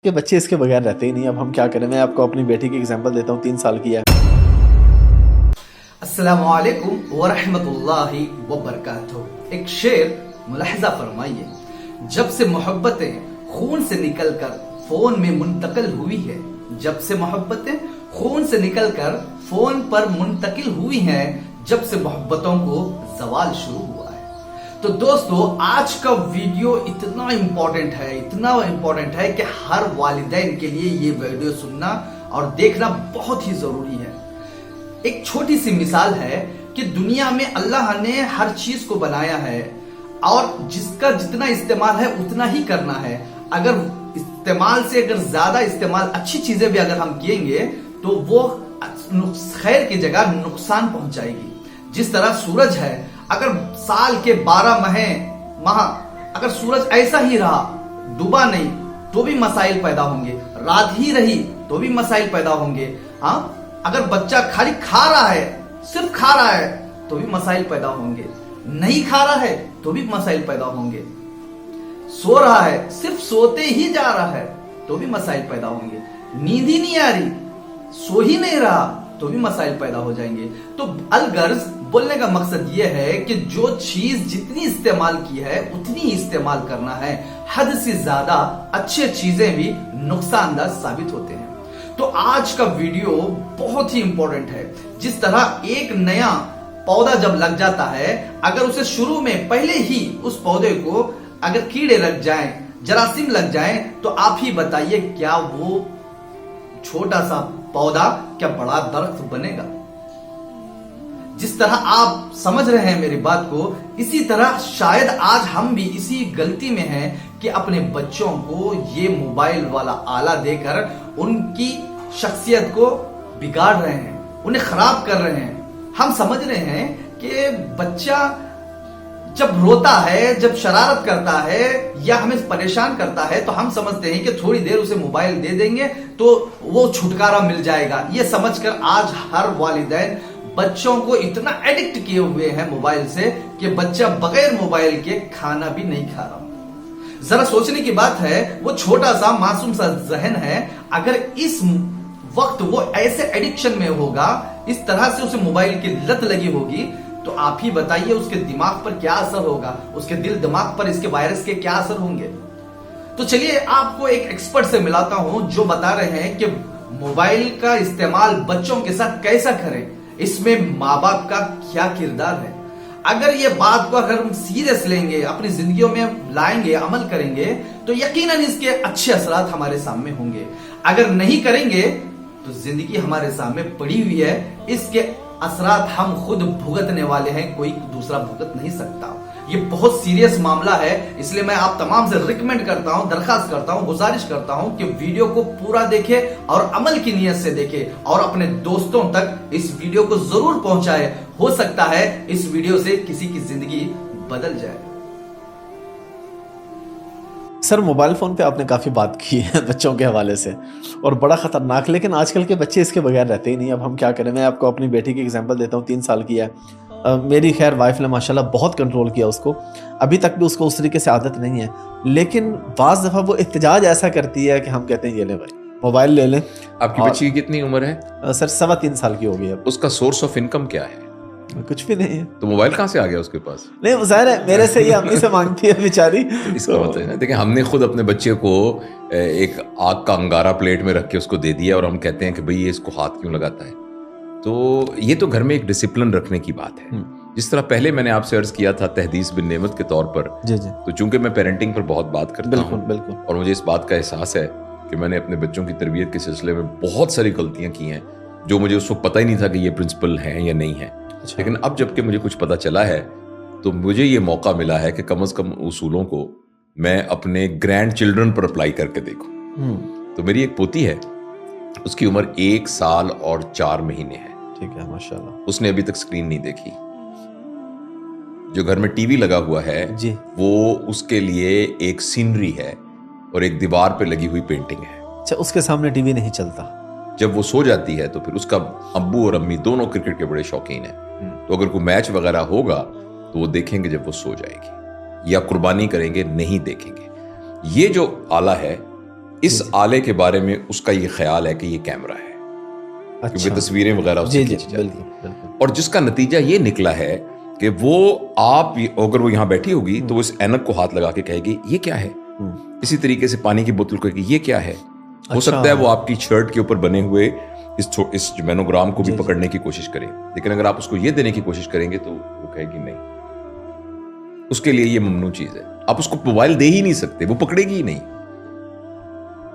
کہ بچے اس کے بغیر رہتے ہی نہیں. اب ہم کیا کریں. میں آپ کو اپنی بیٹی کی اگزامپل دیتا ہوں, 3 سال کی ہے. السلام علیکم ورحمۃ اللہ وبرکاتہ. ایک شعر ملاحظہ فرمائیے. جب سے محبتیں خون سے نکل کر فون میں منتقل ہوئی ہے, جب سے محبتیں خون سے نکل کر فون پر منتقل ہوئی ہیں, جب سے محبتوں کو زوال شروع ہوا ہے. تو دوستو, آج کا ویڈیو اتنا امپورٹنٹ ہے کہ ہر والدین کے لیے یہ ویڈیو سننا اور دیکھنا بہت ہی ضروری ہے. ایک چھوٹی سی مثال ہے کہ دنیا میں اللہ نے ہر چیز کو بنایا ہے اور جس کا جتنا استعمال ہے اتنا ہی کرنا ہے. اگر استعمال سے زیادہ استعمال اچھی چیزیں بھی اگر ہم کییں گے تو وہ خیر کی جگہ نقصان پہنچائے گی. جس طرح سورج ہے, اگر سال کے 12 ماہ اگر سورج ایسا ہی رہا, ڈوبا نہیں, تو بھی مسائل پیدا ہوں گے. رات ہی رہی تو بھی مسائل پیدا ہوں گے. ہاں, اگر بچہ خالی کھا رہا ہے, صرف کھا رہا ہے, تو بھی مسائل پیدا ہوں گے. نہیں کھا رہا ہے تو بھی مسائل پیدا ہوں گے. سو رہا ہے, صرف سوتے ہی جا رہا ہے, تو بھی مسائل پیدا ہوں گے. نیند ہی نہیں آ رہی, سو ہی نہیں رہا, تو بھی مسائل پیدا ہو جائیں گے. تو الغرض بولنے کا مقصد یہ ہے کہ جو چیز جتنی استعمال کی ہے اتنی ہی استعمال کرنا ہے. حد سے زیادہ اچھی چیزیں بھی نقصان دہ ثابت ہوتے ہیں. تو آج کا ویڈیو بہت ہی امپورٹنٹ ہے. جس طرح ایک نیا پودا جب لگ جاتا ہے, اگر اسے شروع میں پہلے ہی اس پودے کو اگر کیڑے لگ جائیں, جراثیم لگ جائیں, تو آپ ہی بتائیے کیا وہ چھوٹا سا پودا کیا بڑا درخت بنے گا؟ جس طرح آپ سمجھ رہے ہیں میری بات کو, اسی طرح شاید آج ہم بھی اسی غلطی میں ہیں کہ اپنے بچوں کو یہ موبائل والا آلہ دے کر ان کی شخصیت کو بگاڑ رہے ہیں, انہیں خراب کر رہے ہیں. ہم سمجھ رہے ہیں کہ بچہ جب روتا ہے, جب شرارت کرتا ہے یا ہمیں پریشان کرتا ہے, تو ہم سمجھتے ہیں کہ تھوڑی دیر اسے موبائل دے دیں گے تو وہ چھٹکارا مل جائے گا. یہ سمجھ کر آج ہر والدین بچوں کو اتنا ایڈکٹ کیے ہوئے ہیں موبائل سے کہ بچہ بغیر موبائل کے کھانا بھی نہیں کھا رہا. ذرا سوچنے کی بات ہے, وہ چھوٹا سا معصوم سا ذہن ہے, اگر اس وقت وہ ایسے ایڈکشن میں ہوگا, اس طرح سے اسے موبائل کی لت لگی ہوگی, تو آپ ہی بتائیے اس کے دماغ پر کیا اثر ہوگا, اس کے دل دماغ پر اس کے وائرس کے کیا اثر ہوں گے. تو چلیے آپ کو ایک ایکسپرٹ سے ملاتا ہوں جو بتا رہے ہیں کہ موبائل کا استعمال بچوں کے ساتھ کیسا کریں, اس میں ماں باپ کا کیا کردار ہے. اگر یہ بات کو اگر ہم سیریس لیں گے, اپنی زندگیوں میں لائیں گے, عمل کریں گے, تو یقیناً اس کے اچھے اثرات ہمارے سامنے ہوں گے. اگر نہیں کریں گے تو زندگی ہمارے سامنے پڑی ہوئی ہے, اس کے اثرات ہم خود بھگتنے والے ہیں, کوئی دوسرا بھگت نہیں سکتا. یہ بہت سیریس معاملہ ہے, اس لیے میں آپ تمام سے ریکمینڈ کرتا ہوں, درخواست کرتا ہوں, گزارش کرتا ہوں کہ ویڈیو کو پورا دیکھیں اور عمل کی نیت سے دیکھیں اور اپنے دوستوں تک اس ویڈیو کو ضرور پہنچائے. ہو سکتا ہے اس ویڈیو سے کسی کی زندگی بدل جائے. سر, موبائل فون پہ آپ نے کافی بات کی ہے بچوں کے حوالے سے, اور بڑا خطرناک, لیکن آج کل کے بچے اس کے بغیر رہتے ہی نہیں. اب ہم کیا کریں. میں آپ کو اپنی بیٹی کی اگزامپل دیتا ہوں, 3 سال کی ہے. میری خیر وائف نے ماشاءاللہ بہت کنٹرول کیا اس کو, ابھی تک بھی اس کو اس طریقے سے عادت نہیں ہے, لیکن بعض دفعہ وہ احتجاج ایسا کرتی ہے کہ ہم کہتے ہیں یہ لیں بھائی موبائل لے لیں. آپ کی بچی کی کتنی عمر ہے؟ سر 3.25 سال کی ہو گئی. اب اس کا سورس آف انکم کیا ہے؟ کچھ بھی نہیں ہے. تو موبائل کہاں سے آ گیا اس کے پاس؟ نہیں, ظاہر ہے میرے سے یہ امی سے مانگتی ہے بیچاری. اس کا مطلب ہے, دیکھیں ہم نے خود اپنے بچے کو ایک آگ کا انگارہ پلیٹ میں رکھ کے اس کو دے دیا, اور ہم کہتے ہیں کہ بھئی یہ اس کو ہاتھ کیوں لگاتا ہے. تو یہ تو گھر میں ایک ڈسپلن رکھنے کی بات ہے. جس طرح پہلے میں نے آپ سے عرض کیا تھا تحدیث بن نعمت کے طور پر, جی, تو چونکہ میں پیرنٹنگ پر بہت بات کرتا ہوں, بالکل, اور مجھے اس بات کا احساس ہے کہ میں نے اپنے بچوں کی تربیت کے سلسلے میں بہت ساری غلطیاں کی ہیں جو مجھے اس وقت پتہ ہی نہیں تھا کہ یہ پرنسپل ہیں یا نہیں ہیں. لیکن اب جب کہ مجھے کچھ پتہ چلا ہے تو مجھے یہ موقع ملا ہے کہ کم از کم اصولوں کو میں اپنے گرینڈ چلڈرن پر اپلائی کر کے دیکھوں. تو میری ایک پوتی ہے, اس کی عمر 1 سال اور 4 مہینے ہے. ٹھیک ہے, ماشاءاللہ. اس نے ابھی تک اسکرین نہیں دیکھی. جو گھر میں ٹی وی لگا ہوا ہے جی, وہ اس کے لیے ایک سینری ہے اور ایک دیوار پہ لگی ہوئی پینٹنگ ہے. اچھا, اس کے سامنے ٹی وی نہیں چلتا. جب وہ سو جاتی ہے تو پھر اس کا ابو اور امی دونوں کرکٹ کے بڑے شوقین ہیں, تو اگر کوئی میچ وغیرہ ہوگا تو وہ دیکھیں گے جب وہ سو جائے گی, یا قربانی کریں گے نہیں دیکھیں گے. یہ جو آلہ ہے اس آلے کے بارے میں اس کا یہ خیال ہے کہ یہ کیمرہ ہے، کیونکہ تصویریں وغیرہ اس سے کھینچی جاتی ہیں، اور جس کا نتیجہ یہ نکلا ہے کہ وہ آپ اگر وہ یہاں بیٹھی ہوگی تو وہ اس اینک کو ہاتھ لگا کے کہے گی یہ کیا ہے، اسی طریقے سے پانی کی بوتل کو کہے گی یہ کیا ہے. ہو سکتا ہے وہ آپ کی شرٹ کے اوپر بنے ہوئے اس مینوگرام کو بھی پکڑنے کی کوشش کرے، لیکن اگر آپ اس کو یہ دینے کی کوشش کریں گے تو وہ کہے گی نہیں، اس کے لیے یہ ممنوع چیز ہے، آپ اس کو موبائل دے ہی نہیں سکتے، وہ پکڑے گی ہی نہیں.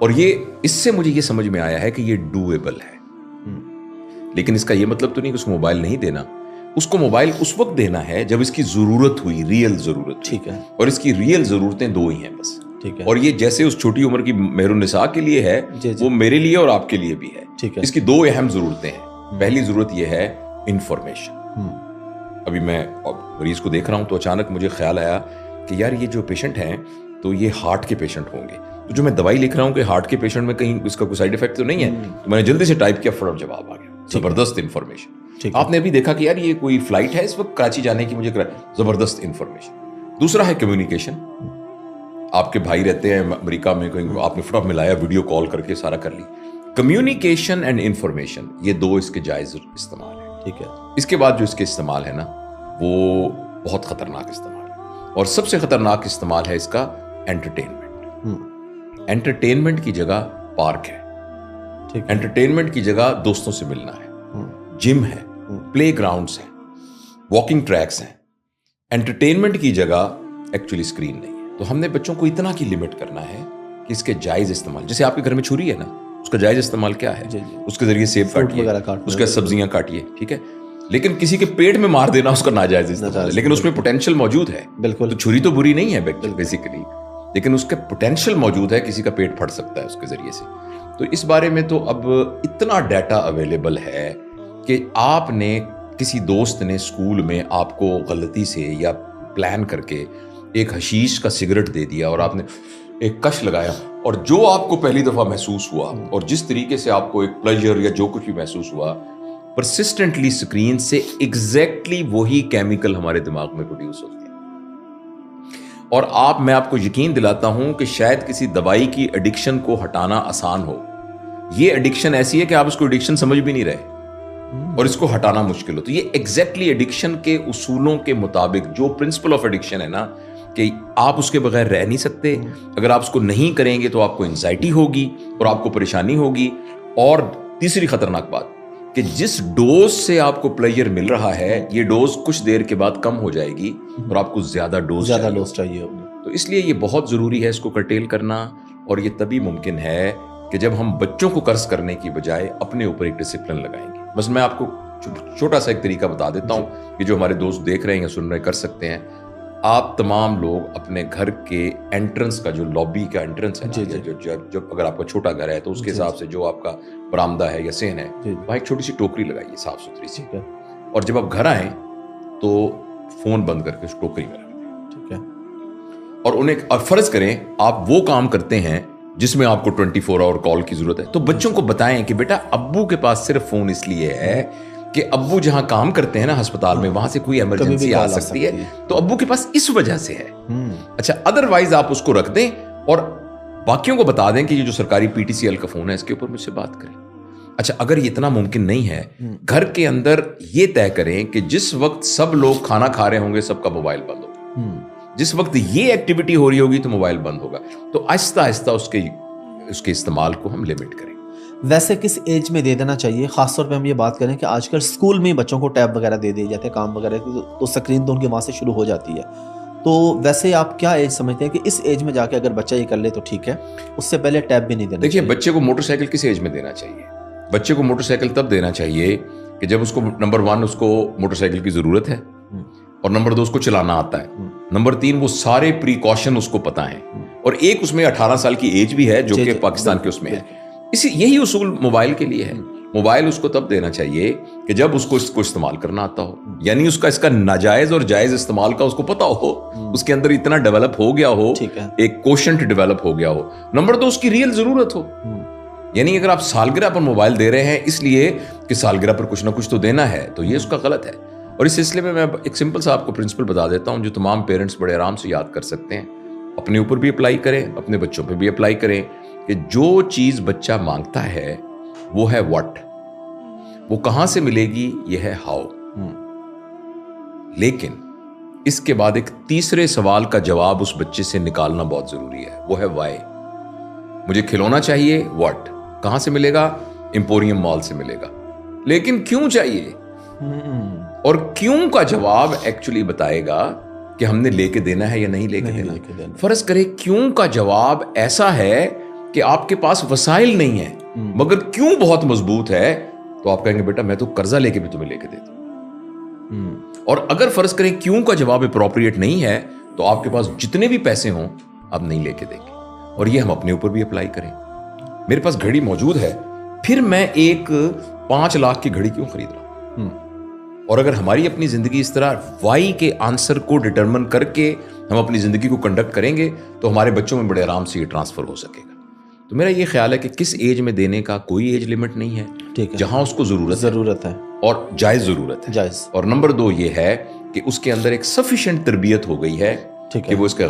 اور یہ اس سے مجھے یہ سمجھ میں آیا ہے کہ یہ ڈویبل ہے. لیکن اس کا یہ مطلب تو نہیں کہ اس کو موبائل نہیں دینا، اس کو موبائل اس وقت دینا ہے جب اس کی ضرورت ہوئی، ریئل ضرورت. ٹھیک ہے. اور اس کی ریئل ضرورتیں دو ہی ہیں بس. اور یہ جیسے اس چھوٹی عمر کی مہر النساء کے لیے ہے، وہ میرے لیے اور آپ کے لیے بھی ہے. اس کی دو اہم ضرورتیں ہیں. پہلی ضرورت یہ ہے انفارمیشن. ابھی میں مریض کو دیکھ رہا ہوں تو اچانک مجھے خیال آیا کہ یار یہ جو پیشنٹ ہیں تو یہ ہارٹ کے پیشنٹ ہوں گے، تو جو میں دوائی لکھ رہا ہوں کہ ہارٹ کے پیشنٹ میں کہیں اس کا کوئی سائیڈ افیکٹ تو نہیں ہے، تو میں نے جلدی سے ٹائپ کیا، فوراً جواب آ گیا. زبردست انفارمیشن. آپ نے ابھی دیکھا کہ یار یہ کوئی فلائٹ ہے اس وقت کراچی جانے کی، مجھے زبردست انفارمیشن. دوسرا ہے کمیونیکیشن. آپ کے بھائی رہتے ہیں امریکہ میں، کہیں آپ نے فوراً ملایا، ویڈیو کال کر کے سارا کر لی. کمیونیکیشن اینڈ انفارمیشن، یہ دو اس کے جائز استعمال ہیں. ٹھیک ہے. اس کے بعد جو اس کے استعمال ہے نا وہ بہت خطرناک استعمال ہے، اور سب سے خطرناک استعمال ہے اس کا انٹرٹینمنٹ. انٹرٹینمنٹ کی جگہ پارک ہے، انٹرٹینمنٹ کی جگہ دوستوں سے ملنا ہے، جم ہے، پلے گراؤنڈز ہیں، واکنگ ٹریکس ہیں. انٹرٹینمنٹ کی جگہ ایکچولی اسکرین نہیں ہے. تو ہم نے بچوں کو اتنا کی لمٹ کرنا ہے کہ اس کے جائز استعمال، جیسے آپ کے گھر میں چھری ہے نا، اس کا جائز استعمال کیا ہے؟ اس کے ذریعے سیب کاٹیے، اس کا سبزیاں کاٹیے، ٹھیک ہے. لیکن کسی کے پیٹ میں مار دینا اس کا ناجائز استعمال ہے، لیکن اس میں پوٹینشیل موجود ہے. بالکل. تو چھری تو بری نہیں ہے بیسیکلی، لیکن اس کا پوٹینشیل موجود ہے، کسی کا پیٹ پھٹ سکتا ہے اس کے ذریعے سے. تو اس بارے میں تو اب اتنا ڈیٹا اویلیبل ہے کہ آپ نے کسی دوست نے اسکول میں آپ کو غلطی سے یا پلان کر کے ایک حشیش کا سگریٹ دے دیا اور آپ نے ایک کش لگایا، اور جو آپ کو پہلی دفعہ محسوس ہوا اور جس طریقے سے آپ کو ایک پلیجر یا جو کچھ بھی محسوس ہوا، پرسسٹنٹلی اسکرین سے ایگزیکٹلی وہی کیمیکل ہمارے دماغ میں پروڈیوس ہوتے ہیں. اور میں آپ کو یقین دلاتا ہوں کہ شاید کسی دوائی کی ایڈکشن کو ہٹانا آسان ہو. یہ ایڈکشن ایسی ہے کہ آپ اس کو ایڈکشن سمجھ بھی نہیں رہے اور اس کو ہٹانا مشکل ہو. تو یہ ایگزیکٹلی ایڈکشن کے اصولوں کے مطابق جو پرنسپل آف ایڈکشن ہے نا، کہ آپ اس کے بغیر رہ نہیں سکتے، اگر آپ اس کو نہیں کریں گے تو آپ کو انزائٹی ہوگی اور آپ کو پریشانی ہوگی. اور تیسری خطرناک بات کہ جس ڈوز سے آپ کو پلیجر مل رہا ہے، یہ ڈوز کچھ دیر کے بعد کم ہو جائے گی اور آپ کو زیادہ ڈوز چاہیے ہوگی. تو اس لیے یہ بہت ضروری ہے اس کو کرٹیل کرنا، اور یہ تبھی ممکن ہے کہ جب ہم بچوں کو قرض کرنے کی بجائے اپنے اوپر ایک ڈسپلن لگائیں گے. بس میں آپ کو چھوٹا سا ایک طریقہ بتا دیتا ہوں کہ جو ہمارے دوست دیکھ رہے ہیں یا سن رہے کر سکتے ہیں. آپ تمام لوگ اپنے گھر کے انٹرنس کا، جو لابی کا انٹرنس ہے، جو اگر آپ کا چھوٹا گھر ہے تو اس کے حساب سے جو آپ کا برآمدہ ہے یا سین ہے، وہاں ایک چھوٹی سی ٹوکری لگائیے صاف ستھری سی، اور جب آپ گھر آئیں تو فون بند کر کے اس ٹوکری میں رکھ دیں. ٹھیک ہے. اور فرض کریں آپ وہ کام کرتے ہیں جس میں آپ کو 24 آور کال کی ضرورت ہے، تو بچوں کو بتائیں کہ بیٹا ابو کے پاس صرف فون اس لیے ہے کہ ابو جہاں کام کرتے ہیں نا ہسپتال میں، وہاں سے کوئی ایمرجنسی آ سکتی ہے، تو ابو کے پاس اس وجہ سے ہے. اچھا، ادروائز آپ اس کو رکھ دیں اور باقیوں کو بتا دیں کہ یہ جو سرکاری PTCL کا فون ہے اس کے اوپر مجھ سے بات کریں. اچھا، اگر یہ اتنا ممکن نہیں ہے، گھر کے اندر یہ طے کریں کہ جس وقت سب لوگ کھانا کھا رہے ہوں گے سب کا موبائل بند ہوگا، جس وقت یہ ایکٹیویٹی ہو رہی ہوگی تو موبائل بند ہوگا. تو آہستہ آہستہ اس کے استعمال کو ہم لمٹ کریں. ویسے کس ایج میں دے دینا چاہیے؟ خاص طور پہ ہم یہ بات کریں کہ آج کل اسکول میں بچوں کو ٹیب وغیرہ دے دیے جاتے ہیں، کام وغیرہ، تو اسکرین تو ان کے وہاں سے شروع ہو جاتی ہے. تو ویسے آپ کیا ایج سمجھتے ہیں کہ اس ایج میں جا کے اگر بچہ یہ کر لے تو ٹھیک ہے، اس سے پہلے ٹیب بھی نہیں دینا؟ دیکھیے، بچے کو موٹر سائیکل کس ایج میں دینا چاہیے؟ بچے کو موٹر سائیکل تب دینا چاہیے کہ جب اس کو نمبر 1 اس کو موٹر سائیکل کی ضرورت ہے، اور نمبر 2 اس کو چلانا آتا ہے، نمبر 3 وہ سارے پریکاشن اس کو پتہ ہیں، اور ایک اس میں 18 سال کی ایج بھی ہے جو کہ پاکستان کے اس میں ہے. یہی اصول موبائل کے لیے ہے. موبائل اس کو تب دینا چاہیے کہ جب اس کو استعمال کرنا آتا ہو، یعنی اس کا ناجائز اور جائز استعمال کا اس کو پتا ہو، اس کے اندر اتنا ڈیولپ ہو گیا ہو، ایک کوشنٹ ڈیولپ ہو گیا ہو. نمبر 2 اس کی ریئل ضرورت ہو. یعنی اگر آپ سالگرہ پر موبائل دے رہے ہیں اس لیے کہ سالگرہ پر کچھ نہ کچھ تو دینا ہے، تو یہ اس کا غلط ہے. اور اس سلسلے میں ایک سمپل سا آپ کو پرنسپل بتا دیتا ہوں جو تمام پیرنٹس بڑے آرام سے یاد کر سکتے ہیں، اپنے اوپر بھی اپلائی کریں، اپنے بچوں پہ بھی اپلائی کریں. کہ جو چیز بچہ مانگتا ہے وہ ہے what، وہ کہاں سے ملے گی یہ ہے how۔ لیکن اس کے بعد ایک تیسرے سوال کا جواب اس بچے سے نکالنا بہت ضروری ہے، وہ ہے why۔ مجھے کھلونا چاہیے، what، کہاں سے ملے گا؟ ایمپوریم مال سے ملے گا، لیکن کیوں چاہیے؟ اور کیوں کا جواب ایکچولی بتائے گا کہ ہم نے لے کے دینا ہے یا نہیں لے کے دینا۔ فرض کرے کیوں کا جواب ایسا ہے کہ آپ کے پاس وسائل نہیں ہیں مگر کیوں بہت مضبوط ہے، تو آپ کہیں گے بیٹا میں تو قرضہ لے کے بھی تمہیں لے کے دیتا ہوں۔ اور اگر فرض کریں کیوں کا جواب اپروپریٹ نہیں ہے تو آپ کے پاس جتنے بھی پیسے ہوں آپ نہیں لے کے دیں گے۔ اور یہ ہم اپنے اوپر بھی اپلائی کریں۔ میرے پاس گھڑی موجود ہے، پھر میں ایک 5 لاکھ کی گھڑی کیوں خرید رہا ہوں؟ اور اگر ہماری اپنی زندگی اس طرح وائی کے آنسر کو ڈٹرمن کر کے ہم اپنی زندگی کو کنڈکٹ کریں گے تو ہمارے بچوں میں بڑے آرام سے یہ ٹرانسفر ہو سکے گا۔ تو میرا یہ خیال ہے کہ کس ایج میں دینے کا کوئی ایج لمٹ نہیں ہے، جہاں اس کو ضرورت ہے اور جائز ضرورت ہے۔ اور نمبر 2 یہ ہے کہ اس کے اندر ایک سفیشینٹ تربیت ہو گئی ہے کہ وہ اس کے